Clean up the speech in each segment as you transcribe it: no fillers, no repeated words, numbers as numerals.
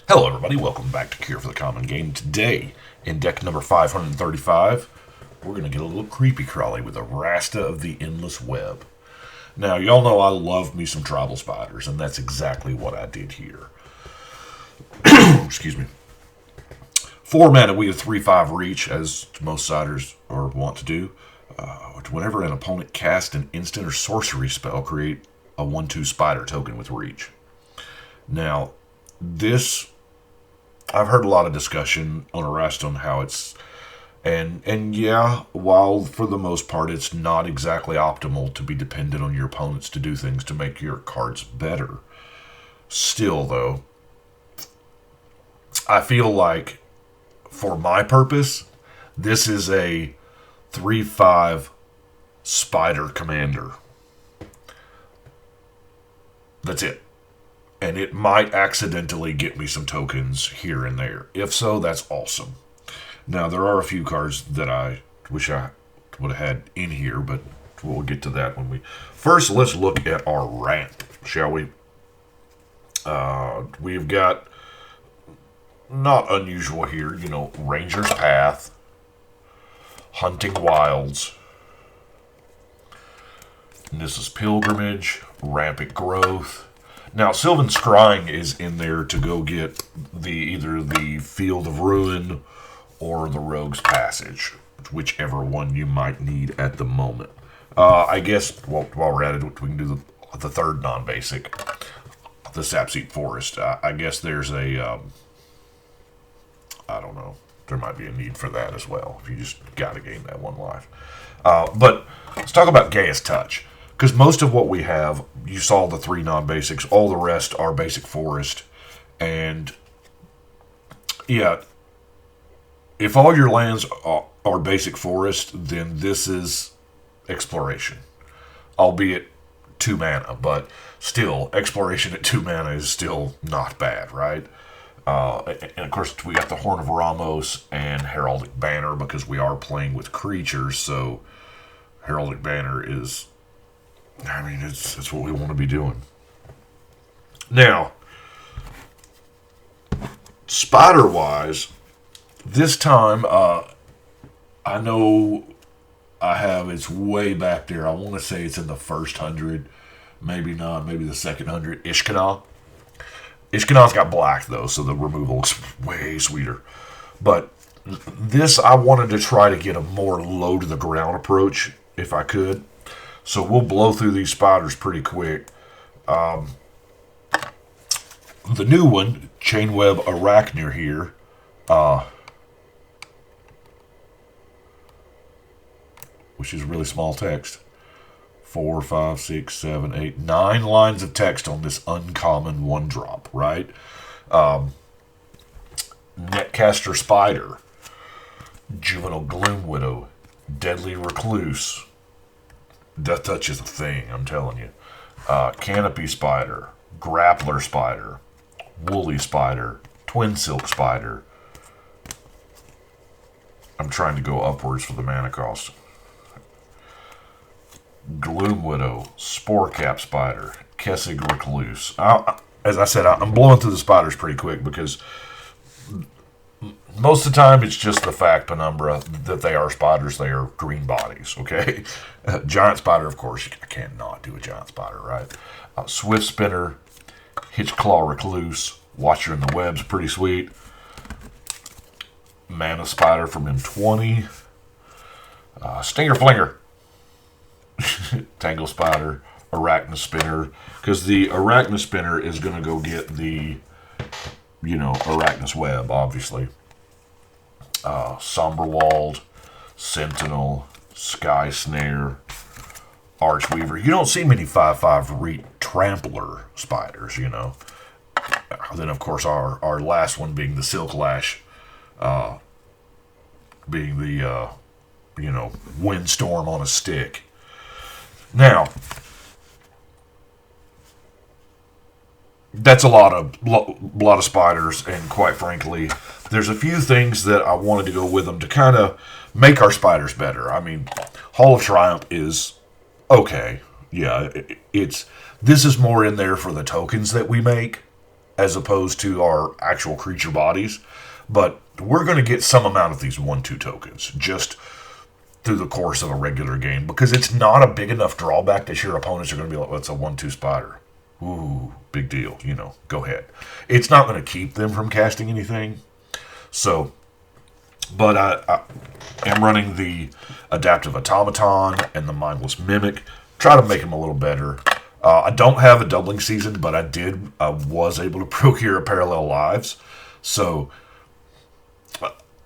Hello everybody, welcome back to Cure for the Common Game. Today, in deck number 535, we're going to get a little creepy crawly with Arasta of the Endless Web. Now, y'all know I love me some tribal spiders, and that's exactly what I did here. Excuse me. 4 mana, we have 3/5 reach, as most siders are wont to do. Whenever an opponent casts an instant or sorcery spell, create a 1/2 spider token with reach. Now, this, I've heard a lot of discussion on Arasta on how it's, and yeah, while for the most part it's not exactly optimal to be dependent on your opponents to do things to make your cards better, still though, I feel like for my purpose, this is a 3/5 spider commander. That's it. And it might accidentally get me some tokens here and there. If so, that's awesome. Now, there are a few cards that I wish I would have had in here, but we'll get to that when we... First, let's look at our ramp, shall we? We've got, not unusual here, Ranger's Path, Hunting Wilds, and this is Pilgrimage, Rampant Growth. Now, Sylvan Scrying is in there to go get either the Field of Ruin or the Rogue's Passage, whichever one you might need at the moment. I guess, while we're at it, we can do the third non-basic, the Sapseed Forest. I guess there's a, I don't know, there might be a need for that as well, if you just gotta gain that one life. But let's talk about Gaia's Touch. Because most of what we have, you saw the 3 non-basics, all the rest are basic forest. And, yeah, if all your lands are basic forest, then this is exploration. Albeit 2 mana, but still, exploration at 2 mana is still not bad, right? And of course, we got the Horn of Ramos and Heraldic Banner because we are playing with creatures, so Heraldic Banner is... it's what we want to be doing. Now, spider-wise, this time, I know it's way back there. I want to say it's in the first 100, maybe not, maybe the second 100. Ishkanah. Ishkanah's got black, though, so the removal is way sweeter. But this, I wanted to try to get a more low-to-the-ground approach, if I could. So we'll blow through these spiders pretty quick. The new one, Chainweb Arachnir here, which is really small text. 4, 5, 6, 7, 8, 9 lines of text on this uncommon 1-drop, right? Netcaster Spider, Juvenile Gloom Widow, Deadly Recluse. Death Touch is a thing, I'm telling you. Canopy Spider, Grappler Spider, Woolly Spider, Twin Silk Spider. I'm trying to go upwards for the mana cost. Gloom Widow, Sporecap Spider, Kessig Recluse. As I said, I'm blowing through the spiders pretty quick because most of the time it's just the fact, Penumbra, that they are spiders. They are green bodies, okay? Giant Spider, of course, I can't not do a Giant Spider, right? Swift Spinner, Hitchclaw Recluse, Watcher in the Web's pretty sweet. Mana Spider from M20. Stinger Flinger. Tangle Spider, Arachna Spinner. Because the Arachna Spinner is going to go get the, Arachnus Web, obviously. Somberwald, Sentinel, Sky Snare, Archweaver. You don't see many 5/5 Trampler spiders, Then, of course, our last one being the Silk Lash, being the, windstorm on a stick. Now, that's a lot of spiders, and quite frankly, there's a few things that I wanted to go with them to kind of make our spiders better. I mean, Hall of Triumph is okay. Yeah, this is more in there for the tokens that we make as opposed to our actual creature bodies. But we're going to get some amount of these 1/2 tokens just through the course of a regular game because it's not a big enough drawback that your opponents are going to be like, well, it's a 1/2 spider. Ooh, big deal. Go ahead. It's not going to keep them from casting anything. So, but I am running the Adaptive Automaton and the Mindless Mimic. Try to make them a little better. I don't have a doubling season, but I was able to procure a Parallel Lives. So,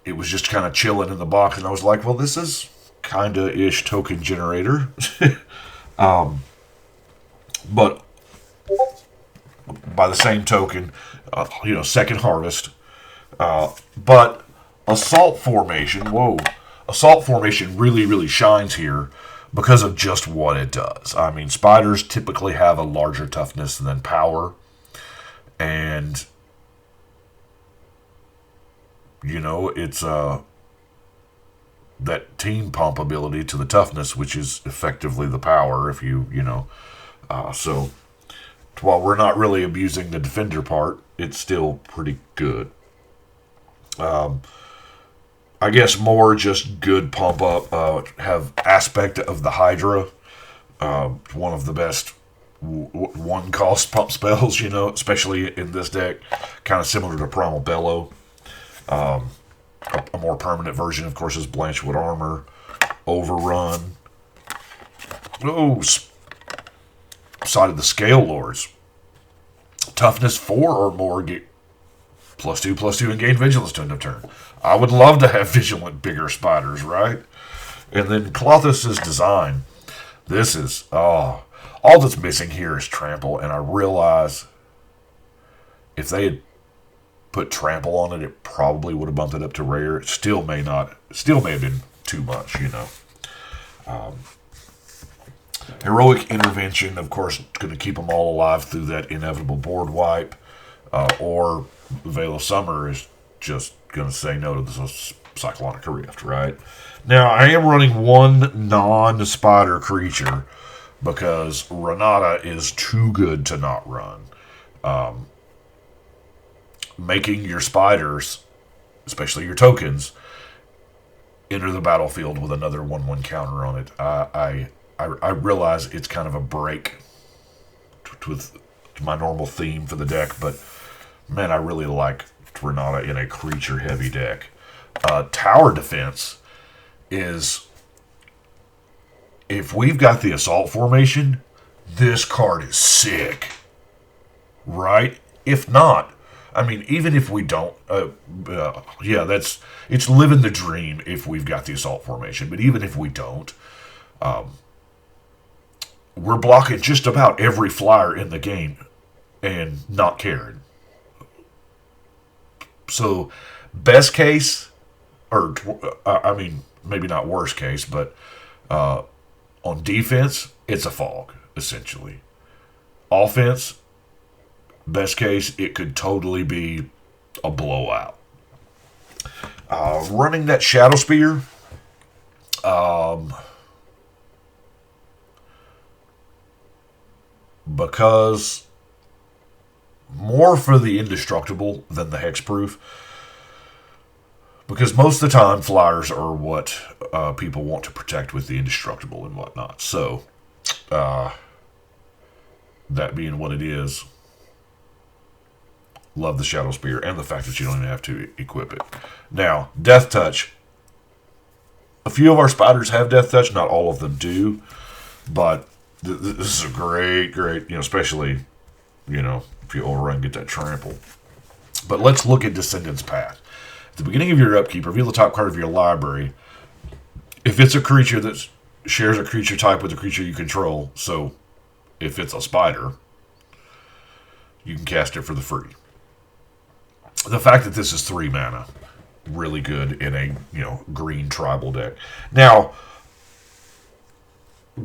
it was just kind of chilling in the box, and I was like, well, this is kind of ish token generator. But by the same token, second harvest. But Assault Formation, Assault Formation really, really shines here because of just what it does. I mean, spiders typically have a larger toughness than power. And, it's that team pump ability to the toughness, which is effectively the power, if so while we're not really abusing the defender part, it's still pretty good. I guess more just good pump up. Have Aspect of the Hydra, one of the best one cost pump spells, especially in this deck, kind of similar to Primal Bellow. A more permanent version, of course, is Blanchwood Armor, Overrun. Side of the Scale Lords. Toughness 4 or more, get +2/+2 and gain Vigilance to end of turn. I would love to have Vigilant bigger spiders, right? And then Klothos' Design. This is, all that's missing here is Trample, and I realize if they had put Trample on it, it probably would have bumped it up to rare. It still may have been too much, Heroic Intervention, of course, going to keep them all alive through that inevitable board wipe. Or Veil of Summer is just going to say no to the Cyclonic Rift, right? Now, I am running one non-spider creature because Renata is too good to not run. Making your spiders, especially your tokens, enter the battlefield with another 1/1 counter on it. I realize it's kind of a break with my normal theme for the deck, but man, I really like Renata in a creature-heavy deck. Tower Defense is, if we've got the Assault Formation, this card is sick, right? If not, I mean, even if we don't, it's living the dream if we've got the Assault Formation, but even if we don't, we're blocking just about every flyer in the game and not caring. So, best case, or maybe not worst case, but on defense, it's a fog, essentially. Offense, best case, it could totally be a blowout. Running that Shadow Spear, because more for the indestructible than the hexproof. Because most of the time, flyers are what people want to protect with the indestructible and whatnot. So, that being what it is, love the Shadow Spear and the fact that you don't even have to equip it. Now, Death Touch. A few of our spiders have Death Touch. Not all of them do. But this is a great, especially, if you overrun and get that trample. But let's look at Descendant's Path. At the beginning of your upkeep, reveal the top card of your library. If it's a creature that shares a creature type with a creature you control, so if it's a spider, you can cast it for the free. The fact that this is 3 mana, really good in a green tribal deck. Now,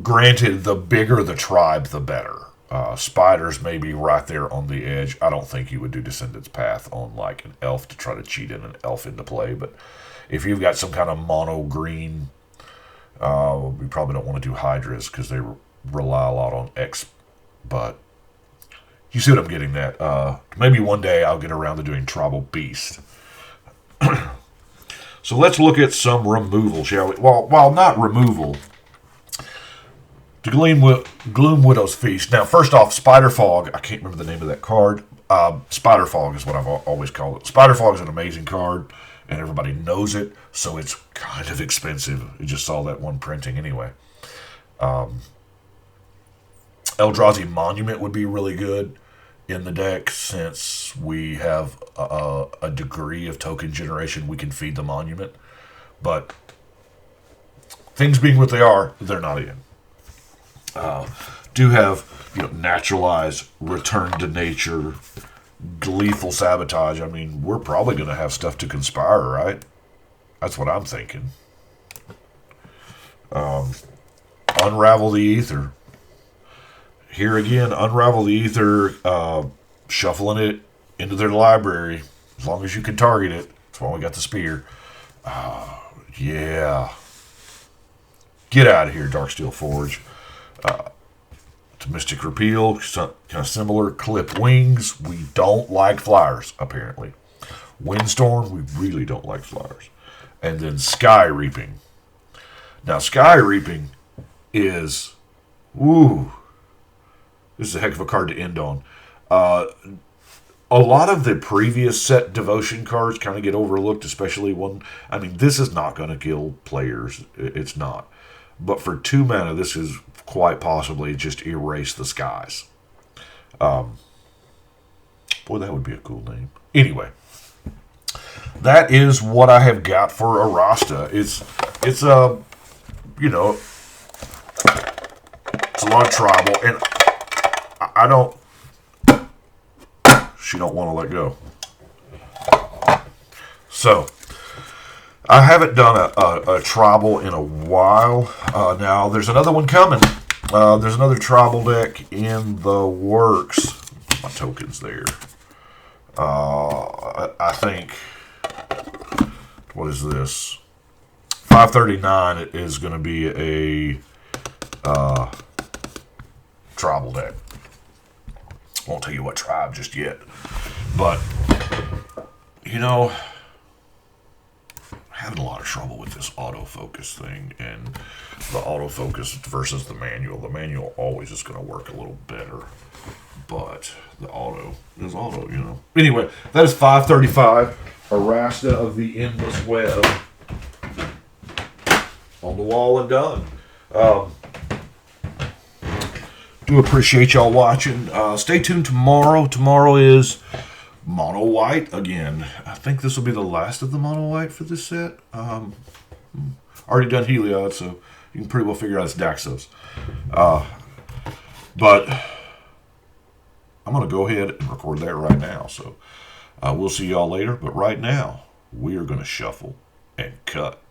granted, the bigger the tribe, the better. Spiders may be right there on the edge. I don't think you would do Descendant's Path on like an elf to try to cheat in an elf into play. But if you've got some kind of mono green, we probably don't want to do Hydras because they rely a lot on X. But You see what I'm getting at. Maybe one day I'll get around to doing Tribal Beast. So let's look at some removal, shall we? While not removal, the Gloom Widow's Feast. Now, first off, Spider Fog. I can't remember the name of that card. Spider Fog is what I've always called it. Spider Fog is an amazing card, and everybody knows it, so it's kind of expensive. You just saw that one printing anyway. Eldrazi Monument would be really good in the deck since we have a degree of token generation. We can feed the Monument, but things being what they are, they're not in. Do have Naturalize, Return to Nature, Gleeful Sabotage. I mean, we're probably going to have stuff to conspire, right? That's what I'm thinking. Unravel the Ether. Here again, Unravel the Ether, shuffling it into their library, as long as you can target it. That's why we got the spear. Yeah. Get out of here, Darksteel Forge. To Mystic Repeal, kind of similar. Clip Wings. We don't like flyers, apparently. Windstorm, we really don't like flyers. And then Sky Reaping. Now, Sky Reaping is... Ooh. This is a heck of a card to end on. A lot of the previous set Devotion cards kind of get overlooked, especially one... I mean, this is not going to kill players. It's not. But for 2 mana, this is quite possibly just Erase the Skies. Boy, that would be a cool name. Anyway, that is what I have got for Arasta. It's it's a lot of tribal, and I don't... She don't want to let go. So, I haven't done a tribal in a while. Now, there's another one coming. There's another tribal deck in the works. My token's there. I think... What is this? 539 is going to be a tribal deck. Won't tell you what tribe just yet. But, having a lot of trouble with this autofocus thing and the autofocus versus the manual. The manual always is going to work a little better, but the auto is auto, Anyway, that is 535, Arasta of the Endless Web. On the wall and done. Do appreciate y'all watching. Stay tuned tomorrow. Tomorrow is Mono White again. I think this will be the last of the Mono White for this set. Already done Heliod, so you can pretty well figure out it's Daxos. But I'm going to go ahead and record that right now. So we'll see y'all later. But right now, we are going to shuffle and cut.